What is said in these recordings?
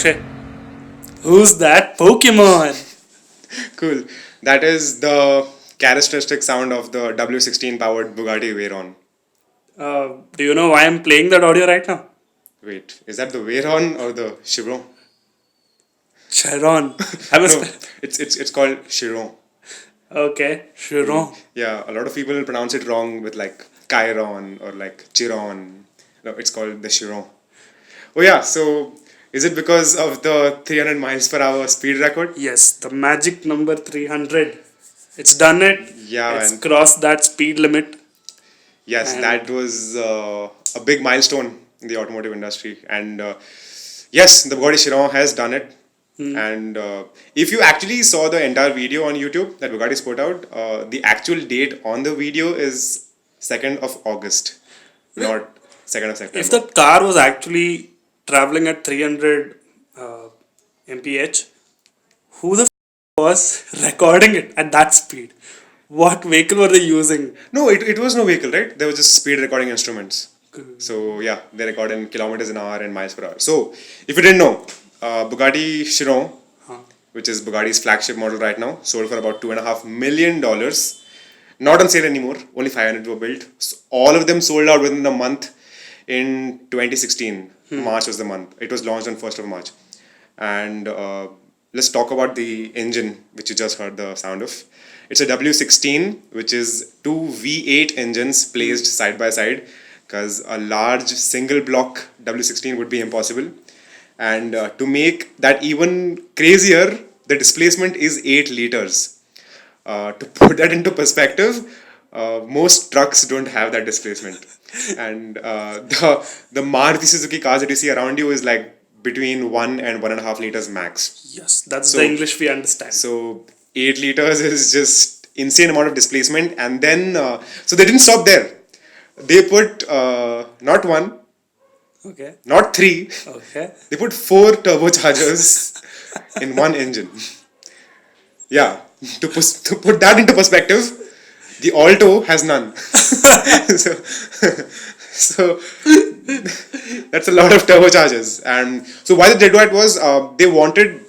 Akshay, who's that Pokemon? Cool. That is the characteristic sound of the W16 powered Bugatti Veyron. Do you know why I'm playing that audio right now? Wait, is that the Veyron or the Chiron? Chiron. I was. No, it's called Chiron. Okay, Chiron. Yeah, a lot of people pronounce it wrong with like Chiron or like Chiron. No, it's called the Chiron. Oh yeah, so is it because of the 300 miles per hour speed record? Yes, the magic number 300. It's done it. Yeah, It's and crossed that speed limit. yes, And that was a big milestone in the automotive industry. And yes, the Bugatti Chiron has done it. And if you actually saw the entire video on YouTube that Bugatti's put out, the actual date on the video is 2nd of August, not 2nd of if September. the car was actually traveling at 300 mph, who the was recording it at that speed? What vehicle were they using? No, it was no vehicle, right? There was just speed recording instruments. So yeah, they record in kilometers an hour and miles per hour. So if you didn't know, Bugatti Chiron, which is Bugatti's flagship model right now, sold for about $2.5 million. Not on sale anymore. Only 500 were built. So all of them sold out within the month in 2016. March was the month. It was launched on 1st of March. And let's talk about the engine, which you just heard the sound of. It's a W16, which is two V8 engines placed side by side, because a large single block W16 would be impossible. And to make that even crazier, the displacement is 8 liters. To put that into perspective, most trucks don't have that displacement. And the Maruti Suzuki cars that you see around you is like between 1 and 1.5 liters max. Yes, that's So- the English we understand. So 8 liters is just insane amount of displacement. And then, so they didn't stop there. They put not one, Okay. not three, Okay. they put 4 turbochargers in one engine. Yeah, to put that into perspective, the Alto has none. so, so that's a lot of turbochargers. And so why they did that was they wanted,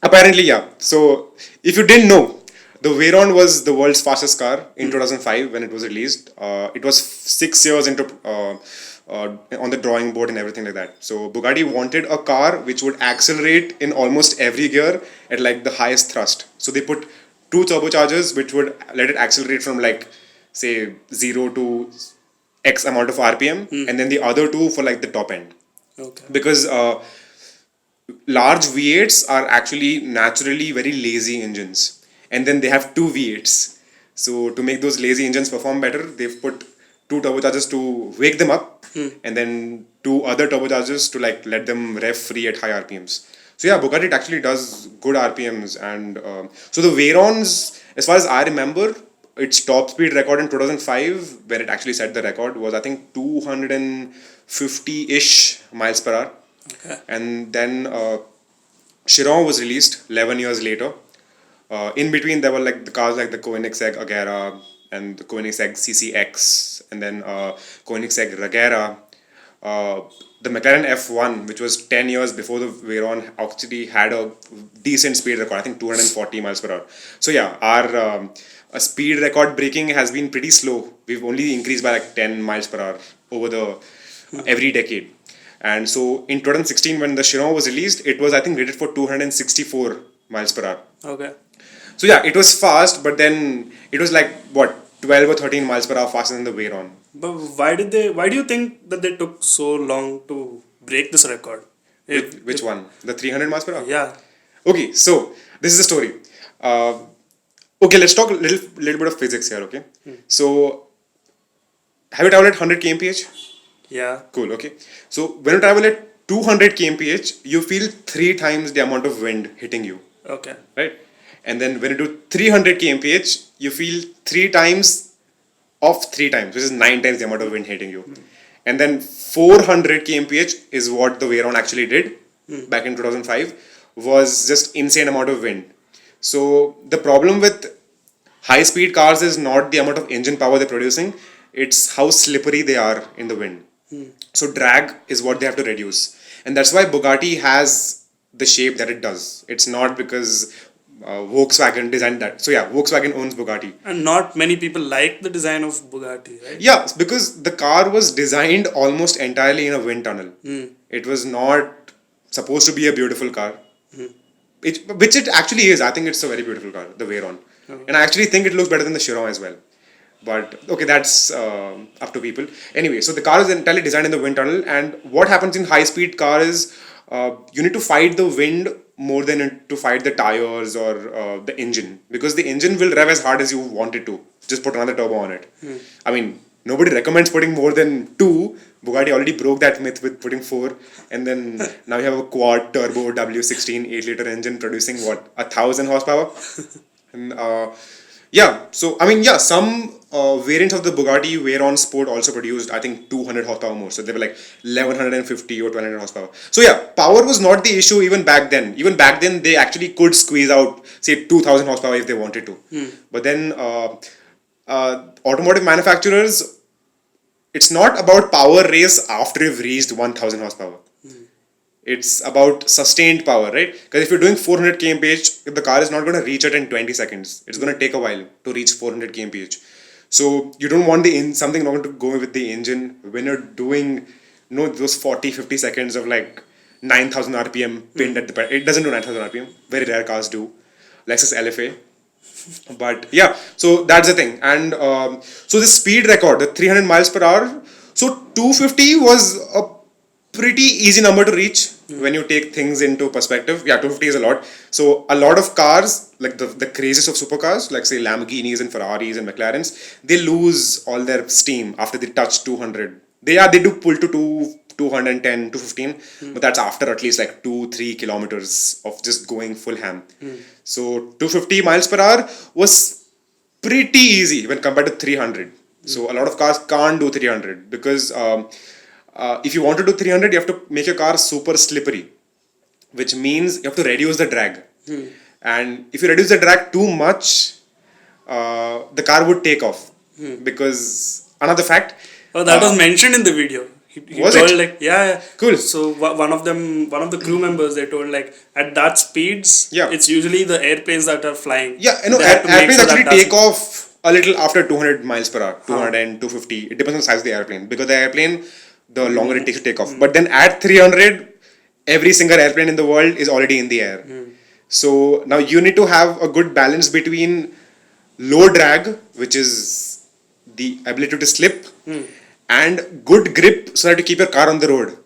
apparently, yeah. So if you didn't know, the Veyron was the world's fastest car in 2005 when it was released. It was 6 years into on the drawing board and everything like that. So Bugatti wanted a car which would accelerate in almost every gear at like the highest thrust. So they put 2 turbochargers which would let it accelerate from like say 0 to X amount of RPM, and then the other 2 for like the top end. Okay. Because large V8s are actually naturally very lazy engines, and then they have 2 V8s. So to make those lazy engines perform better, they've put 2 turbochargers to wake them up, and then 2 other turbochargers to like let them rev free at high RPMs. So yeah, Bugatti actually does good RPMs, and so the Veyrons, as far as I remember, its top speed record in 2005, where it actually set the record, was I think 250-ish miles per hour. Okay. And then Chiron was released 11 years later. In between, there were like the cars like the Koenigsegg Agera and the Koenigsegg CCX, and then Koenigsegg Regera. The McLaren F1, which was 10 years before the Veyron, actually had a decent speed record, I think 240 miles per hour. So yeah, our speed record breaking has been pretty slow. We've only increased by like 10 miles per hour over the every decade. And so in 2016, when the Chiron was released, it was I think rated for 264 miles per hour. Okay. So yeah, it was fast, but then it was like what 12 or 13 miles per hour faster than the Veyron. But why did they? Why do you think that they took so long to break this record? Which one? The 300 miles per hour? Yeah. Okay, so this is the story. Okay, let's talk a little bit of physics here. Okay, so have you traveled at 100 kmph? Yeah. Cool. Okay, so when you travel at 200 kmph, you feel 3 times the amount of wind hitting you, Okay. right? And then when you do 300 kmph, you feel 3 times of 3 times, which is 9 times the amount of wind hitting you. And then 400 kmph is what the Veyron actually did back in 2005, was just insane amount of wind. So the problem with high speed cars is not the amount of engine power they're producing, it's how slippery they are in the wind. So drag is what they have to reduce. And that's why Bugatti has the shape that it does. It's not because Volkswagen designed that. So yeah, Volkswagen owns Bugatti. And not many people like the design of Bugatti, right? Yeah, because the car was designed almost entirely in a wind tunnel. It was not supposed to be a beautiful car, which it actually is. I think it's a very beautiful car, the Veyron. And I actually think it looks better than the Chiron as well. But okay, that's up to people. Anyway, so the car is entirely designed in the wind tunnel, and what happens in high-speed car is you need to fight the wind more than to fight the tires or the engine, because the engine will rev as hard as you want it to. Just put another turbo on it. I mean, nobody recommends putting more than 2. Bugatti already broke that myth with putting 4, and then now you have a quad turbo W16 8-liter engine producing what, 1,000 horsepower. And yeah, so I mean, yeah, some variants of the Bugatti Veyron Sport also produced, I think, 200 horsepower more. So they were like 1150 or 1200 horsepower. So yeah, power was not the issue even back then. Even back then, they actually could squeeze out, say, 2000 horsepower if they wanted to. But then automotive manufacturers, it's not about power race after you've reached 1000 horsepower. It's about sustained power, right? Because if you're doing 400 kmph, the car is not going to reach it in 20 seconds. It's going to take a while to reach 400 kmph. So you don't want something not to go with the engine when you're doing those 40-50 seconds of like 9000 rpm pinned at the pedal. It doesn't do 9000 rpm. Very rare cars do. Lexus LFA. But yeah, so that's the thing. And so the speed record, the 300 miles per hour. So 250 was a pretty easy number to reach when you take things into perspective. Yeah, 250 is a lot. So a lot of cars, like the craziest of supercars, like say Lamborghinis and Ferraris and McLarens, they lose all their steam after they touch 200. They do pull to 210, 215, but that's after at least like 2-3 kilometers of just going full ham. So 250 miles per hour was pretty easy when compared to 300. So a lot of cars can't do 300 because if you want to do 300, you have to make your car super slippery, which means you have to reduce the drag. And if you reduce the drag too much, the car would take off. Because another fact. Oh, that was mentioned in the video. He Was told it? like, yeah. Cool. So one of the crew members, they told like at that speeds, Yeah. it's usually the airplanes that are flying. Yeah, They have to make airplanes sure that actually take doesn't- off a little after 200 miles per hour, 200 250. It depends on the size of the airplane. Because the airplane, the longer it takes to take off. But then at 300, every single airplane in the world is already in the air. So now you need to have a good balance between low drag, which is the ability to slip, and good grip so that you keep your car on the road.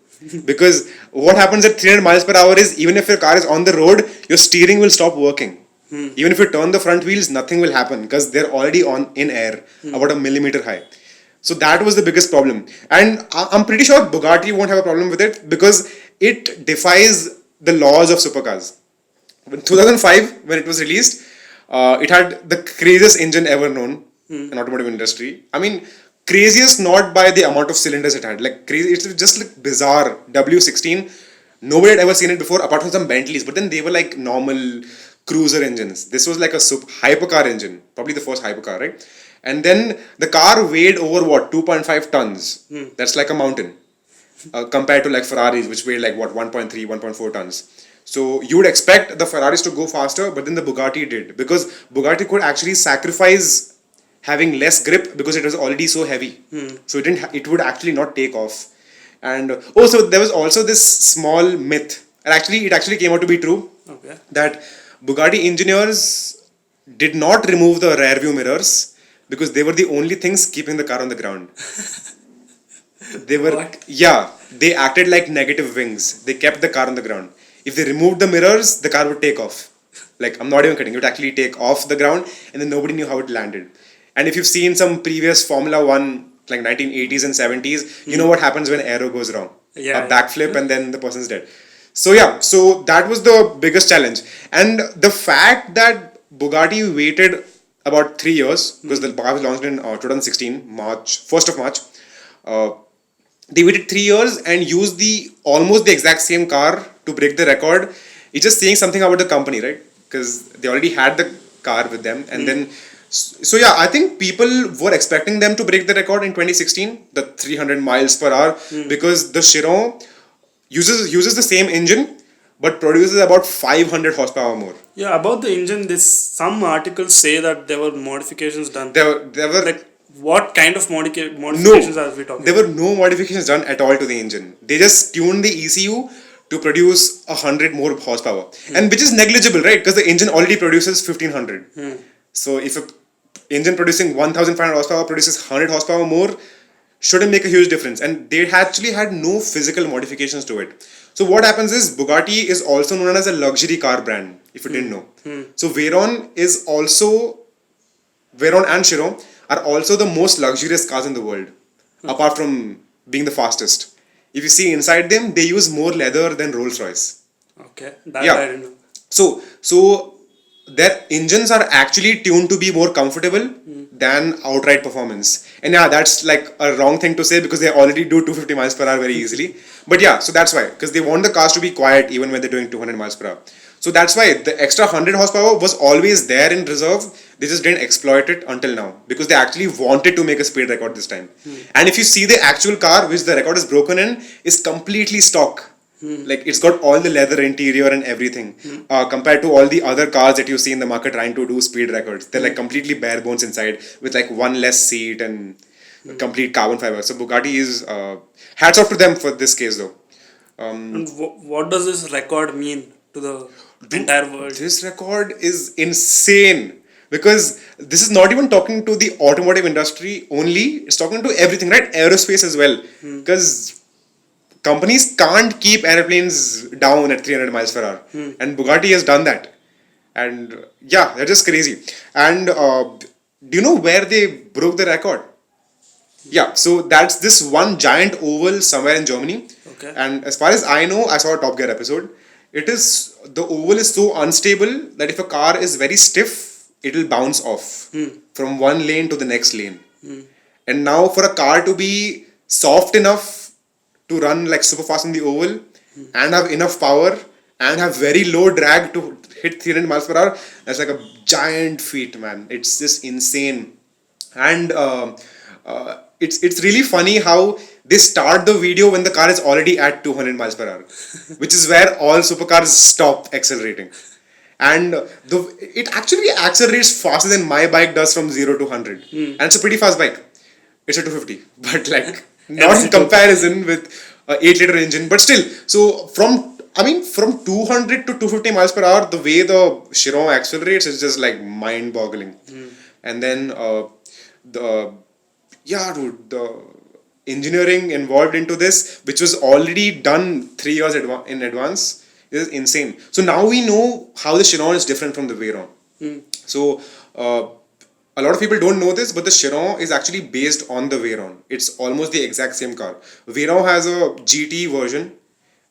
Because what happens at 300 miles per hour is even if your car is on the road, your steering will stop working. Even if you turn the front wheels, nothing will happen because they're already in air, about a millimeter high. So that was the biggest problem. And I'm pretty sure Bugatti won't have a problem with it because it defies the laws of supercars. In 2005, when it was released, it had the craziest engine ever known in automotive industry. I mean, craziest not by the amount of cylinders it had. Like crazy, it's just like bizarre. W16, nobody had ever seen it before apart from some Bentleys. But then they were like normal cruiser engines. This was like a hypercar engine, probably the first hypercar, right? And then the car weighed over what, 2.5 tons. That's like a mountain compared to like Ferraris, which weighed like what, 1.3, 1.4 tons. So you would expect the Ferraris to go faster, but then the Bugatti did, because Bugatti could actually sacrifice having less grip because it was already so heavy. So it would actually not take off. And also there was also this small myth, and it actually came out to be true, that Bugatti engineers did not remove the rear view mirrors because they were the only things keeping the car on the ground. They were, they acted like negative wings. They kept the car on the ground. If they removed the mirrors, the car would take off. Like, I'm not even kidding. It would actually take off the ground and then nobody knew how it landed. And if you've seen some previous Formula 1, like 1980s and 70s, you know what happens when aero goes wrong. A backflip and then the person's dead. So that was the biggest challenge. And the fact that Bugatti waited about 3 years, because the car was launched in 2016, March, 1st of March. They waited 3 years and used almost the exact same car to break the record. It's just saying something about the company, right? Because they already had the car with them. And then, I think people were expecting them to break the record in 2016, the 300 miles per hour, because the Chiron uses the same engine, but produces about 500 horsepower more. Yeah, about the engine, this some articles say that there were modifications done. There were Like, what kind of no, modifications are we talking there were no modifications done at all to the engine. They just tuned the ECU to produce 100 more horsepower, and which is negligible, right? Because the engine already produces 1500. So if a engine producing 1500 horsepower produces 100 horsepower more, shouldn't make a huge difference. And they actually had no physical modifications to it. So what happens is Bugatti is also known as a luxury car brand, if you didn't know. So Veyron and Chiron are also the most luxurious cars in the world, apart from being the fastest. If you see inside them, they use more leather than Rolls Royce. Okay, that Yeah. I didn't know. So their engines are actually tuned to be more comfortable than outright performance. And yeah, that's like a wrong thing to say because they already do 250 miles per hour very easily. But yeah, so that's why, because they want the cars to be quiet even when they're doing 200 miles per hour. So that's why the extra 100 horsepower was always there in reserve. They just didn't exploit it until now because they actually wanted to make a speed record this time. And if you see the actual car, which the record is broken in, is completely stock. Like it's got all the leather interior and everything. Compared to all the other cars that you see in the market trying to do speed records, they're like completely bare bones inside with like one less seat and complete carbon fiber. So Bugatti is hats off to them for this case though. And what does this record mean to the entire world? This record is insane because this is not even talking to the automotive industry only. It's talking to everything, right? Aerospace as well, because companies can't keep airplanes down at 300 miles per hour, and Bugatti has done that. And yeah, that is crazy. And do you know where they broke the record? Yeah, so that's this one giant oval somewhere in Germany. Okay. And as far as I know, I saw a Top Gear episode. The oval is so unstable that if a car is very stiff, it'll bounce off from one lane to the next lane. And now for a car to be soft enough to run like super fast on the oval and have enough power and have very low drag to hit 300 miles per hour, that's like a giant feat, man. It's just insane. And it's really funny how they start the video when the car is already at 200 miles per hour, which is where all supercars stop accelerating. And it actually accelerates faster than my bike does from 0 to 100. And it's a pretty fast bike. It's a 250, but like not in comparison with a 8-liter engine, but still. So from 200 to 250 miles per hour, the way the Chiron accelerates is just like mind-boggling. And then the engineering involved into this, which was already done 3 years in advance, is insane. So now we know how the Chiron is different from the Veyron. So a lot of people don't know this, but the Chiron is actually based on the Veyron. It's almost the exact same car. Veyron has a GT version,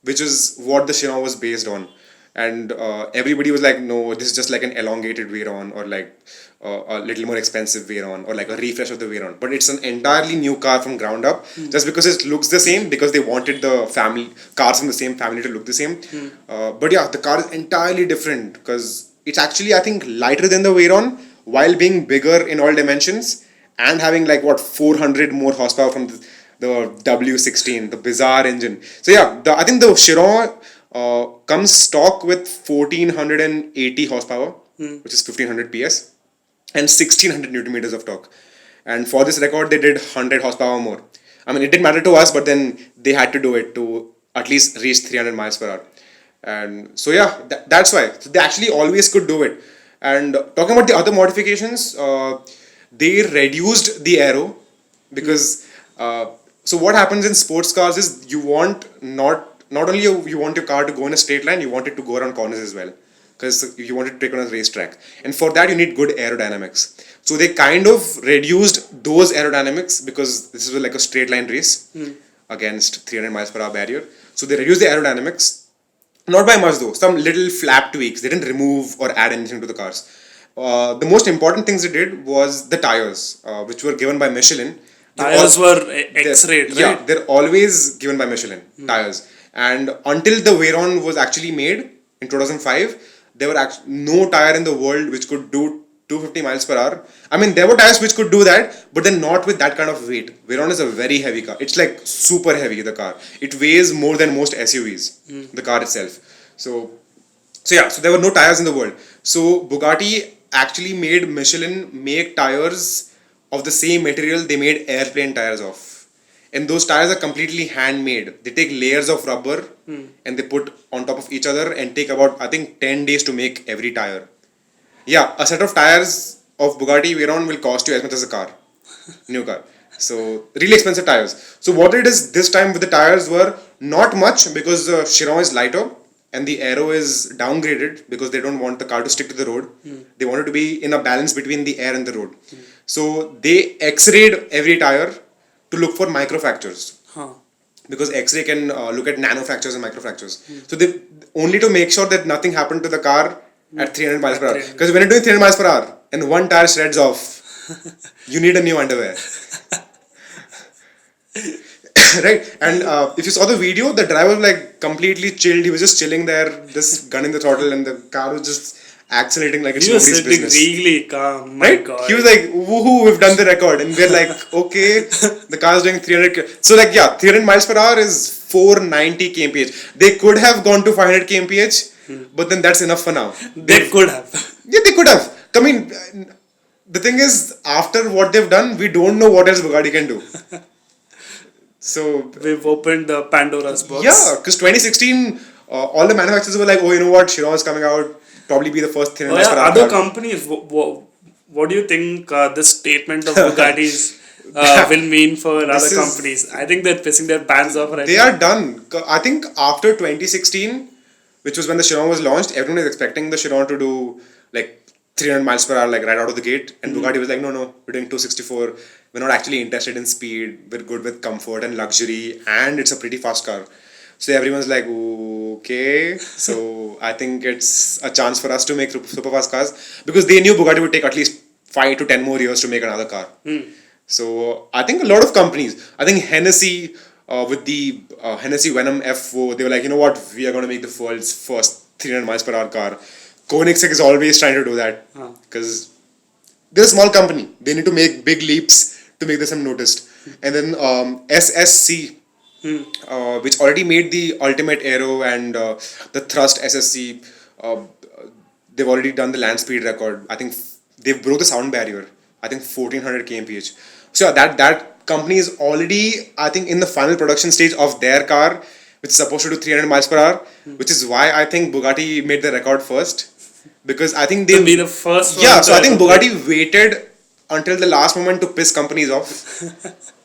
which is what the Chiron was based on. And everybody was like, no, this is just like an elongated Veyron or like a little more expensive Veyron or like a refresh of the Veyron. But it's an entirely new car from ground up just because it looks the same, because they wanted the cars from the same family to look the same. But yeah, the car is entirely different because it's actually, I think, lighter than the Veyron while being bigger in all dimensions and having like 400 more horsepower from the W16, the bizarre engine. So yeah, I think the Chiron comes stock with 1480 horsepower, which is 1500 PS, and 1600 Newton meters of torque. And for this record, they did 100 horsepower more. I mean, it didn't matter to us, but then they had to do it to at least reach 300 miles per hour. And so yeah, that's why. So they actually always could do it. And talking about the other modifications, they reduced the aero because so what happens in sports cars is you want not only you want your car to go in a straight line, you want it to go around corners as well, because you want it to take on a racetrack, and for that you need good aerodynamics. So they kind of reduced those aerodynamics because this is like a straight line race against 300 miles per hour barrier. So they reduced the aerodynamics. Not by much though, some little flap tweaks. They didn't remove or add anything to the cars. The most important things they did was the tires, which were given by Michelin. Tires were X-rayed, right? Yeah, they're always given by Michelin, tires. And until the Veyron was actually made in 2005, there were no tire in the world which could do 250 miles per hour. I mean, there were tires which could do that, but then not with that kind of weight. Veyron is a very heavy car. It's like super heavy, the car. It weighs more than most SUVs, the car itself. So so there were no tires in the world. So Bugatti actually made Michelin make tires of the same material they made airplane tires of. And those tires are completely handmade. They take layers of rubber and they put on top of each other and take about, I think, 10 days to make every tire. Yeah, a set of tires of Bugatti Veyron will cost you as much as a car, new car. So really expensive tires. So what it is this time with the tires were not much because the Chiron is lighter and the aero is downgraded because they don't want the car to stick to the road. They want it to be in a balance between the air and the road. So they X-rayed every tire to look for microfractures Huh. because X-ray can look at nanofractures and microfractures. So they only to make sure that nothing happened to the car at 300 miles per hour. Because when you're doing 300 miles per hour and one tire shreds off, you need a new underwear. Right? And if you saw the video, the driver was like completely chilled. He was just chilling there, just gunning the throttle, and the car was just accelerating like it's He was nobody's sitting business. really calm. My Right? God. He was like, woohoo, we've done the record. And we're like, okay, the car's doing 300. So, like, yeah, 300 miles per hour is 490 kmph. They could have gone to 500 kmph, but then that's enough for now. They could have. Yeah, they could have. I mean, the thing is, after what they've done, we don't know what else Bugatti can do. So, We've opened the Pandora's box. yeah, because 2016, all the manufacturers were like, oh, you know what, Chiron is coming out, probably be the first 300 Oh, miles per yeah, hour other car. companies, what do you think this statement of Bugatti's will mean for other is- companies? I think they're pissing their pants off right They now. are done. I think after 2016, which was when the Chiron was launched, everyone is expecting the Chiron to do like 300 miles per hour, like right out of the gate. And Bugatti was like, no, we're doing 264. We're not actually interested in speed. We're good with comfort and luxury, and it's a pretty fast car. So everyone's like, okay. So I think it's a chance for us to make super fast cars because they knew Bugatti would take at least 5 to 10 more years to make another car. So I think a lot of companies, I think Hennessy with the Hennessy Venom F4, they were like, you know what, we are going to make the world's first 300 miles per hour car. Koenigsegg is always trying to do that because they're a small company. They need to make big leaps to make themselves noticed. And then SSC, which already made the ultimate aero and the thrust SSC, they've already done the land speed record. I think they broke the sound barrier. I think 1400 kmph. So that company is already, I think, in the final production stage of their car, which is supposed to do 300 miles per hour, which is why I think Bugatti made the record first. Because I think they To be the first one. yeah, so to I think ever- Bugatti waited until the last moment to piss companies off.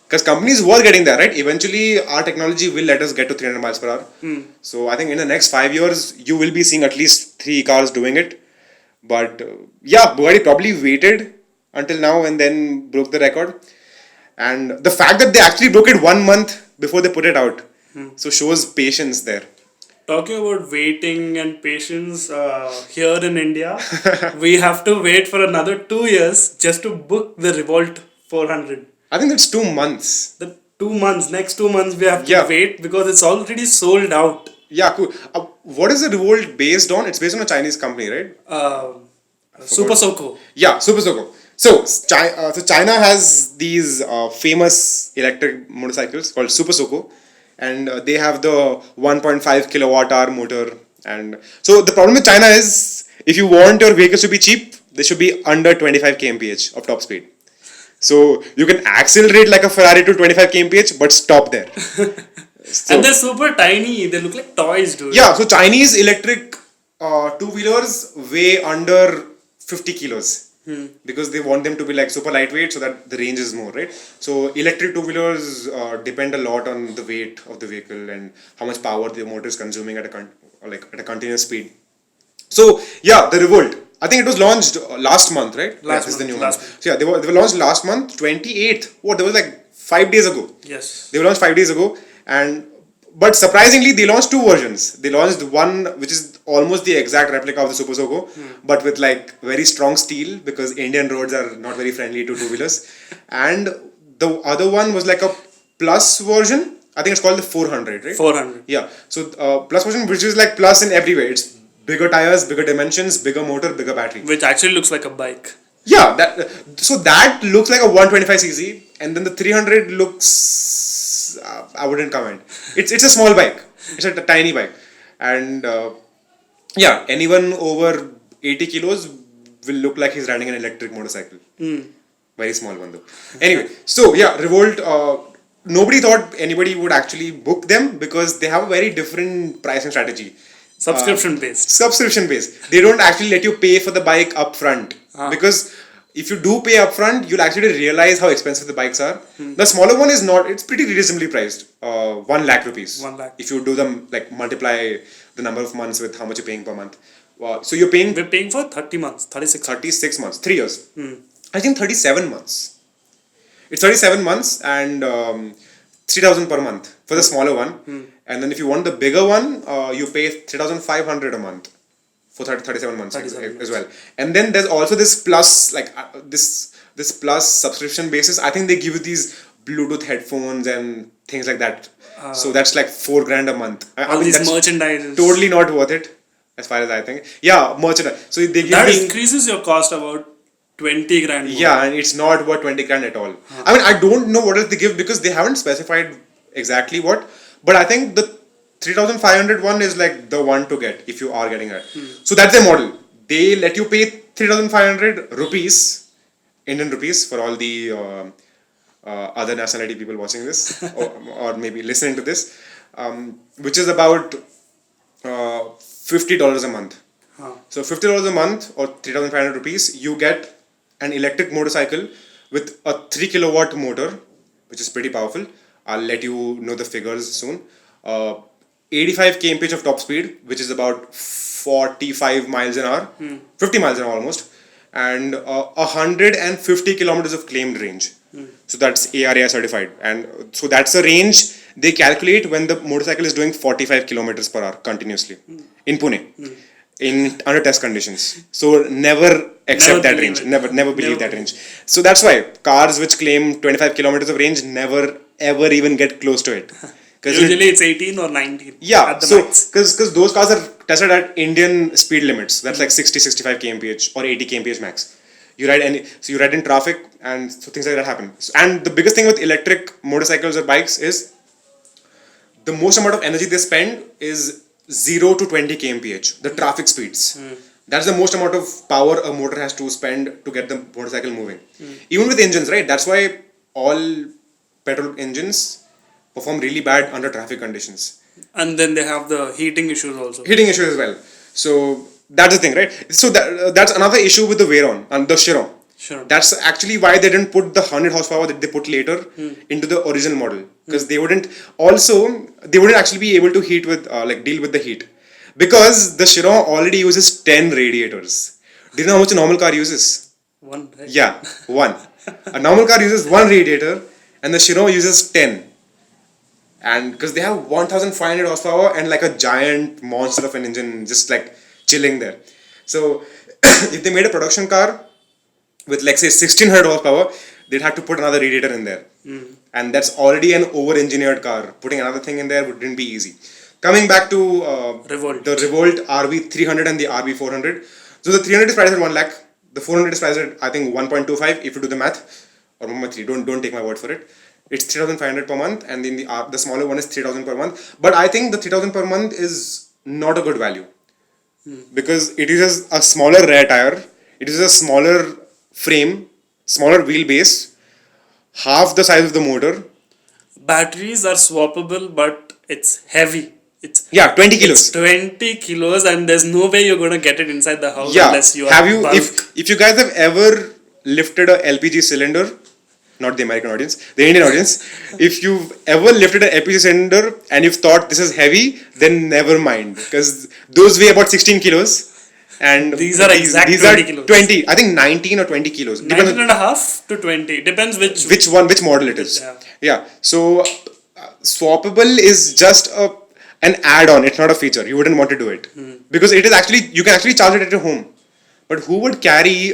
Because companies were getting there, right? Eventually, our technology will let us get to 300 miles per hour. So I think in the next 5 years, you will be seeing at least 3 cars doing it. But yeah, Bugatti probably waited until now and then broke the record. And the fact that they actually broke it 1 month before they put it out, so shows patience there. Talking about waiting and patience, here in India, we have to wait for another 2 years just to book the Revolt 400. I think it's 2 months. The 2 months, next 2 months, we have to Yeah. wait because it's already sold out. Yeah, cool. What is the Revolt based on? It's based on a Chinese company, right? Super Soko. Yeah, Super Soco. So China has these famous electric motorcycles called Super Soco, and they have the 1.5 kilowatt hour motor. And so the problem with China is if you want your vehicles to be cheap, they should be under 25 kmph of top speed. So you can accelerate like a Ferrari to 25 kmph, but stop there. And they're super tiny. They look like toys, dude. Yeah, so Chinese electric two-wheelers weigh under 50 kilos because they want them to be like super lightweight so that the range is more, right? So electric two-wheelers depend a lot on the weight of the vehicle and how much power the motor is consuming at a continuous speed. So yeah, the Revolt. I think it was launched last month, right? Last This is the month, new last one. month. So yeah, they were launched last month, 28th. What? That was like 5 days ago. Yes. They were launched 5 days ago, but surprisingly, they launched 2 versions. They launched one which is almost the exact replica of the Super Soco, but with like very strong steel because Indian roads are not very friendly to two-wheelers. And the other one was like a plus version. I think it's called the 400, right? 400. Yeah. So plus version, which is like plus in every way. It's bigger tires, bigger dimensions, bigger motor, bigger battery. Which actually looks like a bike. Yeah, that looks like a 125cc, and then the 300 looks. I wouldn't comment. It's a small bike. It's a tiny bike, and Yeah, anyone over 80 kilos will look like he's riding an electric motorcycle. Very small one though. Anyway, so yeah, Revolt. Nobody thought anybody would actually book them because they have a very different pricing strategy. Subscription based. Subscription based. They don't actually let you pay for the bike upfront because if you do pay upfront, you'll actually realize how expensive the bikes are. The smaller one is not. It's pretty reasonably priced. 1 lakh rupees. 1 lakh. If you do them like multiply the number of months with how much you're paying per month. So you're paying We're paying for 30 months, 36. 36 months, 3 years. I think 37 months. It's 37 months and 3,000 per month for the smaller one. And then if you want the bigger one, you pay 3,500 a month for 37 months 37 as well. And then there's also this plus, like this plus subscription basis. I think they give you these Bluetooth headphones and things like that. So that's like 4 grand a month. I All mean, these that's merchandise. totally not worth it as far as I think. Yeah, merchandise. So they give That you increases your cost about 20 grand more. yeah, and it's not worth 20 grand at all. I mean, I don't know what else they give because they haven't specified exactly what, but I think the 3,500 one is like the one to get if you are getting it. So that's their model. They let you pay 3,500 rupees, Indian rupees, for all the other nationality people watching this or maybe listening to this, which is about $50 a month. So $50 a month or 3,500 rupees, you get an electric motorcycle with a 3 kilowatt motor, which is pretty powerful. I'll let you know the figures soon. 85 kmph of top speed, which is about 45 miles an hour, 50 miles an hour almost, and 150 kilometers of claimed range. So that's ARAI certified, and so that's a range they calculate when the motorcycle is doing 45 kilometers per hour continuously in Pune. In under test conditions, so never accept that range. Never believe that range. So that's why cars which claim 25 kilometers of range never ever even get close to it. Usually it's 18 or 19. Yeah, At the so max. because those cars are tested at Indian speed limits. That's like 60-65 kmph or 80 kmph max. You ride in traffic, and so things like that happen. And the biggest thing with electric motorcycles or bikes is the most amount of energy they spend is 0 to 20 kmph, the traffic speeds. That's the most amount of power a motor has to spend to get the motorcycle moving. Even with engines, right? That's why all petrol engines perform really bad under traffic conditions. And then they have the heating issues also. Heating issues as well. So that's the thing, right? So that's another issue with the Veyron and the Chiron. Sure. That's actually why they didn't put the 100 horsepower that they put later into the original model, because they wouldn't actually be able to deal with the heat, because the Chiron already uses 10 radiators. Do you know how much a normal car uses? One, right? Yeah, one. A normal car uses one radiator and the Chiron uses 10. And because they have 1500 horsepower and like a giant monster of an engine just like chilling there. So if they made a production car with like say 1600 horsepower, they'd have to put another radiator in there. And that's already an over-engineered car. Putting another thing in there wouldn't be easy. Coming back to Revolt. the Revolt RV300 and the RV400. So the 300 is priced at 1 lakh. The 400 is priced at I think 1.25 if you do the math. Or 3. Don't take my word for it. It's 3,500 per month, and then the smaller one is 3,000 per month. But I think the 3,000 per month is not a good value, because it uses a smaller rear tire, it uses a smaller frame, smaller wheelbase, half the size of the motor. Batteries are swappable, but it's heavy. It's 20 kilos. 20 kilos, and there's no way you're gonna get it inside the house Yeah. unless you are Have you bulk. if you guys have ever lifted a LPG cylinder? Not the American audience, the Indian audience. If you've ever lifted an LPG cylinder and you've thought this is heavy, then never mind, because those weigh about 16 kilos. And These are exact 20 kilos. 20, I think 19 or 20 kilos. 19 and a half to 20. Depends which which model it is. Yeah. So swappable is just an add-on. It's not a feature. You wouldn't want to do it because it is actually, you can actually charge it at your home. But who would carry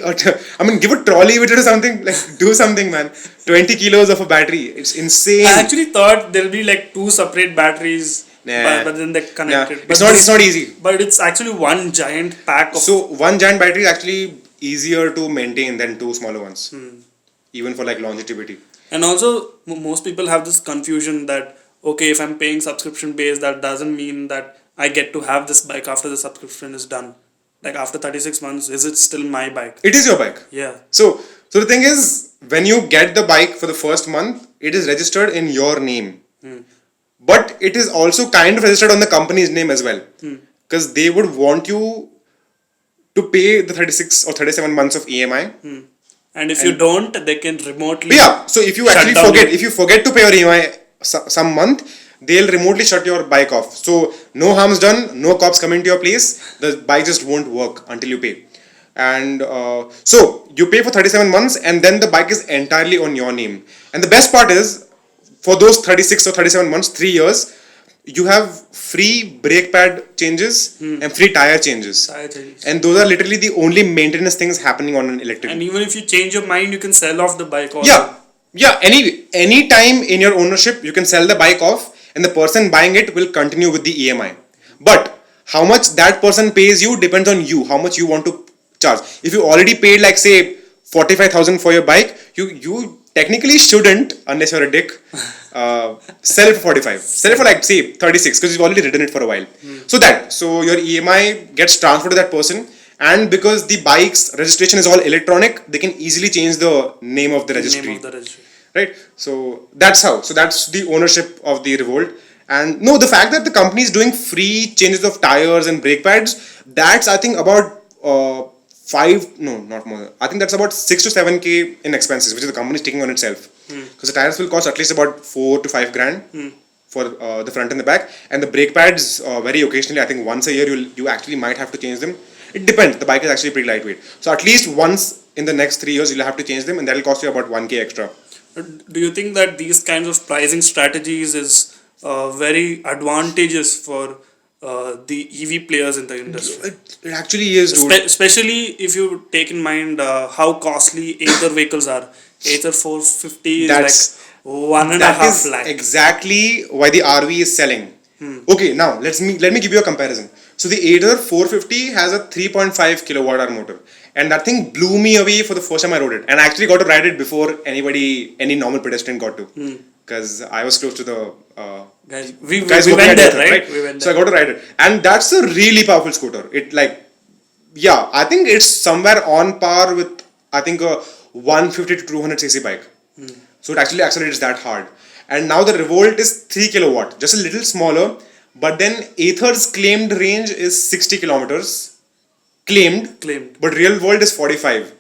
give a trolley with it or something? Like, do something, man. 20 kilos of a battery. It's insane. I actually thought there'll be like 2 separate batteries, Nah. but then they're connected. Yeah. But It's not easy. But it's actually one giant pack of. So one giant battery is actually easier to maintain than 2 smaller ones. Even for like longevity. And also, most people have this confusion that, okay, if I'm paying subscription base, that doesn't mean that I get to have this bike after the subscription is done. Like after 36 months, is it still my bike? It is your bike. Yeah. So the thing is, when you get the bike for the first month, it is registered in your name. But it is also kind of registered on the company's name as well. Because they would want you to pay the 36 or 37 months of EMI. And if you don't, they can remotely. But yeah, so if you shut actually down forget, your- if you forget to pay your EMI some month, they'll remotely shut your bike off. So no harm's done, no cops coming to your place, the bike just won't work until you pay. And so you pay for 37 months and then the bike is entirely on your name. And the best part is, for those 36 or 37 months, 3 years, you have free brake pad changes and free tire changes. Tire changes. And those are literally the only maintenance things happening on an electric. And even if you change your mind, you can sell off the bike also. Yeah. Any time in your ownership, you can sell the bike off, and the person buying it will continue with the EMI. But how much that person pays you depends on you. How much you want to charge. If you already paid, like say 45,000 for your bike, you technically shouldn't, unless you're a dick, sell it for 45. Sell it for like say 36 because you've already ridden it for a while. So your EMI gets transferred to that person. And because the bike's registration is all electronic, they can easily change the name of the registry. Name of the registry. Right? So that's how. So that's the ownership of the Revolt. And no, the fact that the company is doing free changes of tires and brake pads, that's I think about not more. I think that's about 6 to 7K in expenses, which is the company is taking on itself. Because the tires will cost at least about 4 to 5 grand for the front and the back. And the brake pads, very occasionally, I think once a year, you actually might have to change them. It depends. The bike is actually pretty lightweight. So at least once in the next 3 years, you'll have to change them, and that'll cost you about 1K extra. Do you think that these kinds of pricing strategies is very advantageous for the EV players in the industry? It actually is, dude. Especially if you take in mind how costly Ather vehicles are. Ather 450 That's- is like 1.5 That is lakh. exactly why the RV is selling. Okay, now let me give you a comparison. So the Ather 450 has a 3.5 kilowatt hour motor, and that thing blew me away for the first time I rode it, and I actually got to ride it before any normal pedestrian got to, because I was close to the Guys, we guys went working at there, Ather, right? We went So I there. got to ride it, and that's a really powerful scooter. I think it's somewhere on par with I think a 150 to 200cc bike. So it actually accelerates that hard. And now the Revolt is 3 kilowatt, just a little smaller. But then Ather's claimed range is 60 kilometers. Claimed. But real world is 45.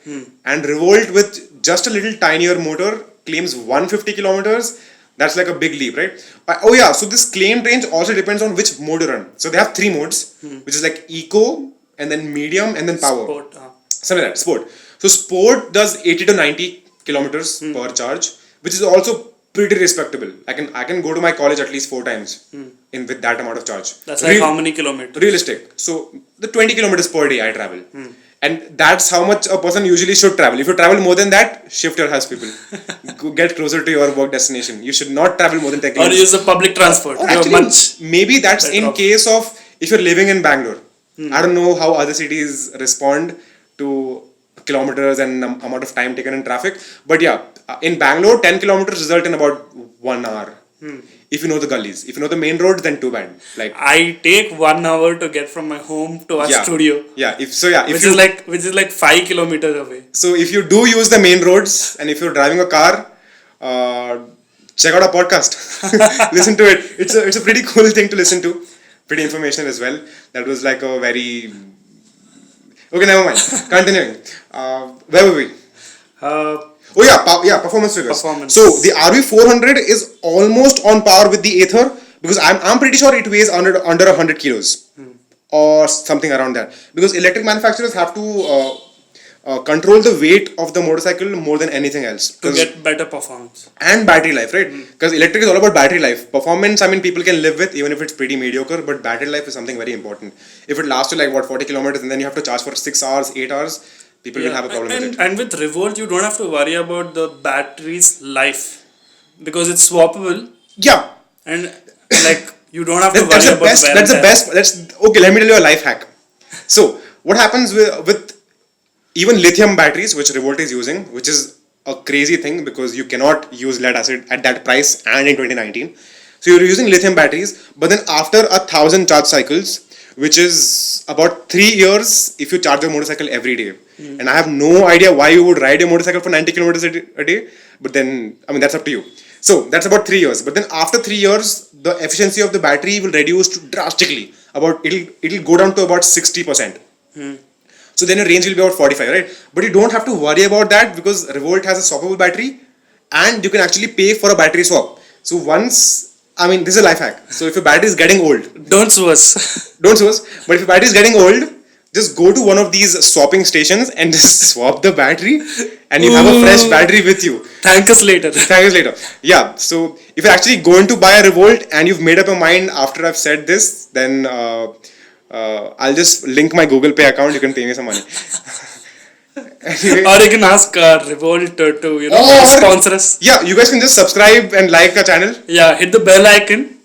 And Revolt with just a little tinier motor claims 150 kilometers. That's like a big leap, right? So this claimed range also depends on which mode you run. So they have 3 modes, which is like Eco, and then Medium, and then Power. Sport, Something like that, Sport. So Sport does 80 to 90 kilometers per charge, which is also pretty respectable. I can go to my college at least 4 times with that amount of charge. That's like how many kilometers? Realistic. So the 20 kilometers per day I travel. And that's how much a person usually should travel. If you travel more than that, shift your house, people. Go get closer to your work destination. You should not travel more than 10 Or kilometers. use the public transport. Or You're actually, much maybe that's better in off. case of if you're living in Bangalore. I don't know how other cities respond to kilometers and amount of time taken in traffic. But yeah, in Bangalore, 10 kilometers result in about 1 hour. If you know the gullies. If you know the main roads, then too bad. Like I take 1 hour to get from my home to our studio. Yeah. Which is like 5 kilometers away. So if you do use the main roads and if you're driving a car, check out our podcast. Listen to it. It's a pretty cool thing to listen to. Pretty informational as well. That was like a very... Okay, never mind. Continuing. Where were we? Performance figures. Performance. So the RV400 is almost on par with the Ather because I'm pretty sure it weighs under 100 kilos or something around that. Because electric manufacturers have to control the weight of the motorcycle more than anything else. To get better performance. And battery life, right? Because electric is all about battery life. Performance, I mean, people can live with even if it's pretty mediocre, but battery life is something very important. If it lasts you like 40 kilometers and then you have to charge for 6 hours, 8 hours, people will have a problem with it. And with Revolt, you don't have to worry about the battery's life because it's swappable. Yeah. And like you don't have to worry That's the about best. wear That's the and tear. best. Okay, let me tell you a life hack. So, what happens with even lithium batteries, which Revolt is using, which is a crazy thing because you cannot use lead acid at that price and in 2019. So you're using lithium batteries, but then after 1,000 charge cycles, which is about 3 years if you charge your motorcycle every day. And I have no idea why you would ride your motorcycle for 90 kilometers a day, but then, I mean, that's up to you. So that's about 3 years. But then after 3 years, the efficiency of the battery will reduce to drastically. It'll go down to about 60%. So then your range will be about 45, right? But you don't have to worry about that because Revolt has a swappable battery and you can actually pay for a battery swap. So this is a life hack. So if your battery is getting old, Don't sue us. don't sue us, but if your battery is getting old, just go to one of these swapping stations and just swap the battery and you have a fresh battery with you. Thank us later. Thank you later. Yeah, so if you're actually going to buy a Revolt and you've made up your mind after I've said this, then I'll just link my Google Pay account. You can pay me some money. Anyway. Or you can ask Revolt to sponsor us. Yeah, you guys can just subscribe and like our channel. Yeah, hit the bell icon.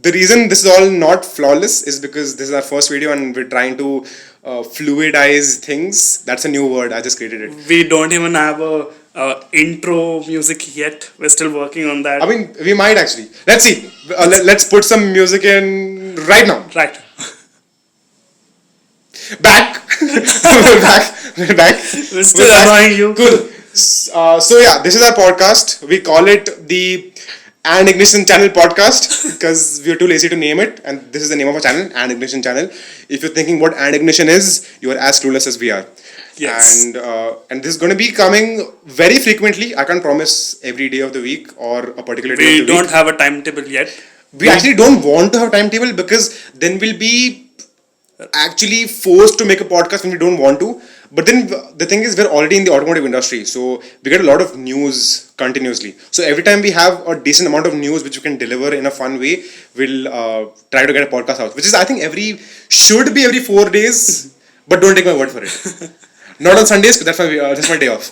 The reason this is all not flawless is because this is our first video and we're trying to fluidize things. That's a new word. I just created it. We don't even have a intro music yet. We're still working on that. I mean, we might actually. Let's see. Let's put some music in right now. Right. Back. We're back. We're still annoying you. Cool. So yeah, this is our podcast. We call it the And Ignition Channel Podcast because we are too lazy to name it, and this is the name of our channel, And Ignition Channel. If you're thinking what And Ignition is, you are as clueless as we are. Yes. And this is going to be coming very frequently. I can't promise every day of the week or a particular day We of the don't week. have a timetable yet. We actually don't want to have a timetable because then we'll be actually forced to make a podcast when we don't want to. But then the thing is, we're already in the automotive industry, so we get a lot of news continuously. So every time we have a decent amount of news which we can deliver in a fun way, we'll try to get a podcast out, which is I think should be every 4 days. But don't take my word for it. Not on Sundays, but that's my day off.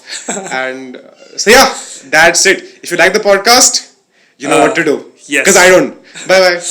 And so yeah, that's it. If you like the podcast, you know what to do. Yes. Because I don't. Bye bye.